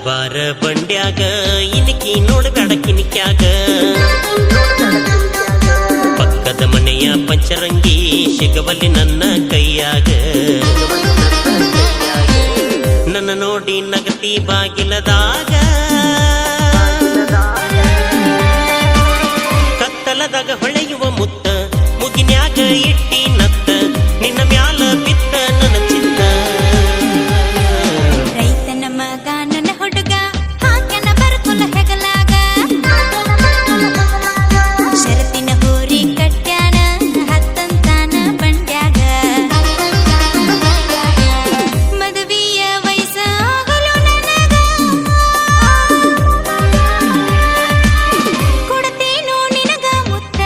ಬಾರ ಬಂಡ್ಯಾಗ ಇನಿಕಿ ನೋಡಬೇಡ ಕಿನಿಕ್ಯಾಗ ಪಕ್ಕದ ಮನೆಯ ಪಂಚರಂಗಿ ಸಿಗವಲ್ಲಿ ನನ್ನ ಕೈಯಾಗ ನನ್ನ ನೋಡಿ ನಗತಿ ಬಾಗಿಲದಾಗ ಕತ್ತಲದಾಗ ಹೊಳೆಯುವ ಮುತ್ತ ಮುಗಿನ್ಯಾಗ ಇಟ್ಟಿ ನತ್ತ ನಿನ್ನ ಮ್ಯಾಲ ಬಿತ್ತ ನನ್ನ ಚಿತ್ತ ರೈತನ ಮಗ ನನ್ನ ಹುಡುಗ ಹಾಕ್ಯನ ಬರ್ಕುಲ ಹೆಗಲಾಗ ಶರತಿನ ಹೋರಿ ಕಟ್ಯಾನ ಹತ್ತಂತಾನ ಬಂಡ್ಯಾಗ ಮದುವೆಯ ವಯಸ್ಸಾಗಲು ನನಗ ಕೊಡತೇನು ನಿನಗ ಮುತ್ತ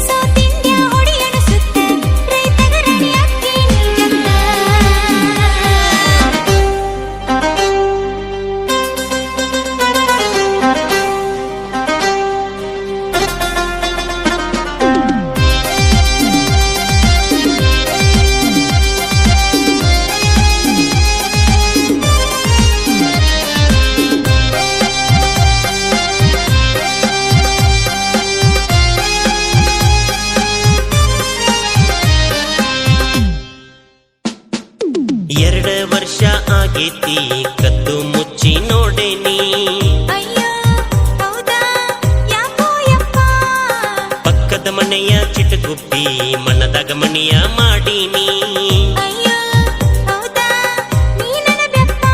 ಸೌತಿಂಡ್ಯ ಹೊಡಿಯಣ ಸುತ್ತ ರೈತಗ ರಾಣಿ ಅಕ್ಕಿ ನಿಜತ್ತ ಎರಡು ವರ್ಷ ಆಗೇತಿ ಕದ್ದು ಮುಚ್ಚಿ ನೋಡೇನಿ ಅಯ್ಯೋ ಹೌದಾ ಯಾಕೋ ಯಪ್ಪ ಪಕ್ಕದ ಮನೆಯ ಚಿಟಗುಪ್ಪಿ ಮನದಾಗ ಮಣಿಯ ಮಾಡೀನಿ ಅಯ್ಯೋ ಹೌದಾ ನೀ ನನ್ನ ಬೆಪ್ಪ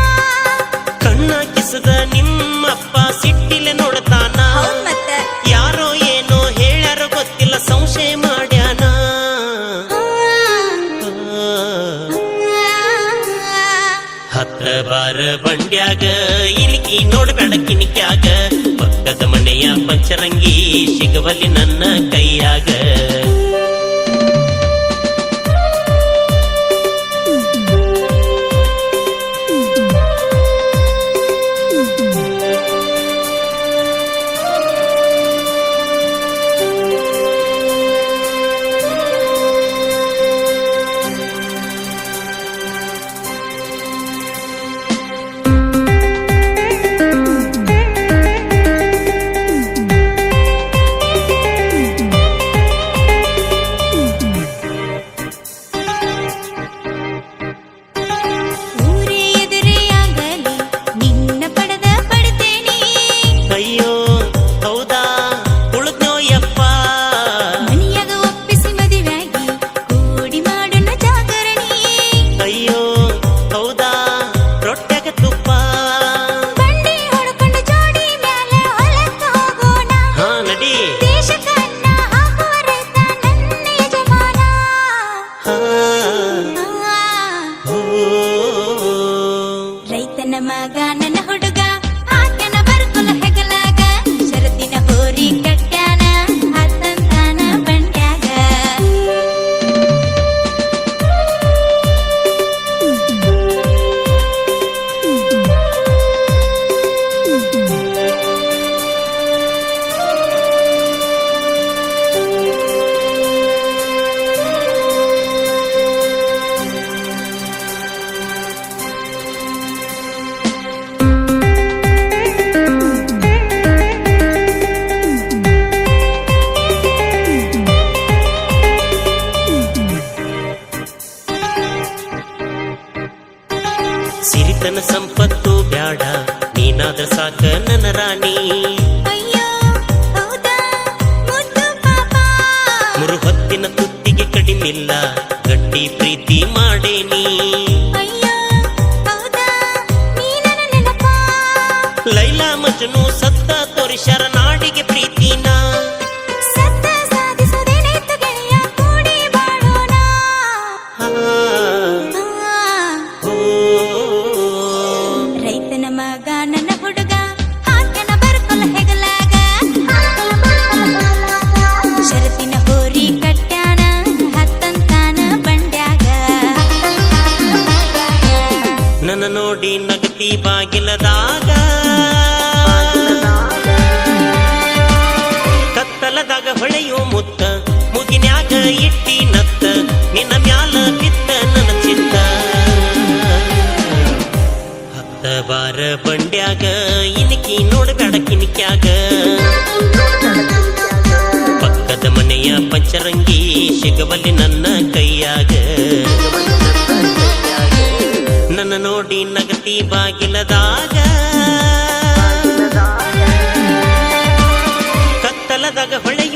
ಕಣ್ಣ ಕಿಸದ ನಿಮ್ಮಪ್ಪ ಸಿಟ್ಟಿಲೆ ನೋಡ್ತಾನ ಹೌದ್ ಮತ್ತ ಯಾರೋ ಏನೋ ಹೇಳ್ಯಾರ ಗೊತ್ತಿಲ್ಲ ಸಂಶಯ ಮಾಡ್ಯಾನ ಹತ್ತ ಬಾರ ಬಂಡ್ಯಾಗ ಇಲಿಕಿ ನೋಡ್ಬೇಡ ಕಿನಿಕ್ಯಾಗ ಪಕ್ಕದ ಮನೆಯ ಪಂಚರಂಗಿ ಸಿಗವಲ್ಲಿ ನನ್ನ ಕೈಯಾಗ ಊರೇ ಎದುರೇ ಆಗಲಿ ನಿನ್ನ ಪಡೆದ ಪಡ್ತೇನೆ ಅಯ್ಯೋ ಹೌದಾ ಉಳಿದ್ನೋ ಯಪ್ಪ ಮನಿಯಾಗ ಒಪ್ಪಿಸಿ ಮದುವೆಯಾಗಿ ಕೂಡಿ ಮಾಡೋಣ ಜಾಗರಣಿ ಅಯ್ಯೋ ಹೌದಾ ರೊಟ್ಟ್ಯಾಗ ತುಪ್ಪ ಬಂಡಿ ಹೊಡ್ಕೊಂಡು ಜೋಡಿ ಮ್ಯಾಲೆ ಹೊಲಕ್ಕ ಹೋಗೋಣ ಹಾ ನಡಿ ದೇಶಕ್ಕನ್ನ ಹಾಕುವ ರೈತ ನನ್ನ ಯಜಮಾನ ಹಾ ಓ ರೈತನ ಮಗ ನನ್ನ ಹುಡುಗ ಹಾಕ್ಯನ ಬರ್ಕುಲ ಹೆಗಲಾಗ ಶರತಿನ ಹೋರಿ ಕಟ್ಯಾನ ಹತ್ತಂತಾನ ಬಂಡ್ಯಾಗ ಸಿರಿತನ ಸಂಪತ್ತು ಬ್ಯಾಡ ನೀನಾದ ಸಾಕ ನನ್ನ ರಾಣಿ ಅಯ್ಯೋ ಹೌದಾ ಮುದ್ದು ಪಾಪ ಮುರು ಹೊತ್ತಿನ ತುತ್ತಿಗೆ ಕಡಿಮಿಲ್ಲ ಗಟ್ಟಿ ಪ್ರೀತಿ ಮಾಡೇನಿ ಅಯ್ಯೋ ಹೌದಾ ನೀ ನನ್ನ ನೆನಪ ಲೈಲಾ ಮಜ್ನು ಸತ್ತ ತೋರಿಸ್ಯಾರ ನಾಡಿಗೆ ಪ್ರೀತಿನ ಸತ್ತ ಸಾಧಿಸುವುದೇನೈತು ಗೆಳೆಯ ಕೂಡಿ ಬಾಳೋಣ ಹಾ, ಓ, ರೈತನ ಮಗ ನನ್ನ ಹುಡುಗ ಹಾಕ್ಯನ ಬರ್ಕುಲ ಹೆಗಲಾಗ ಶರತಿನ ಹೋರಿ ಕಟ್ಯಾನ ಹತ್ತಂತಾನ ಬಂಡ್ಯಾಗ ನನ್ನ ನೋಡಿ ನಗತಿ ಬಾಗಿಲದಾಗ ಕತ್ತಲದಾಗ ಹೊಳೆಯೋ ಮುತ್ತ ಮುಗಿನ್ಯಾಗ ಇಟ್ಟಿ ನತ್ತ ನಿನ್ನ ಮ್ಯಾಲ ಬಿತ್ತ ನನ್ನ ಚಿತ್ತ ಹತ್ತ ಬಾರ ಬಂಡ್ಯಾಗ ಪಂಚರಂಗಿ ಸಿಗಬಲ್ಲಿ ನನ್ನ ಕೈಯಾಗ ನನ್ನ ನೋಡಿ ನಗತಿ ಬಾಗಿಲದಾಗ ಕತ್ತಲದಾಗ ಹೊಳೆಯ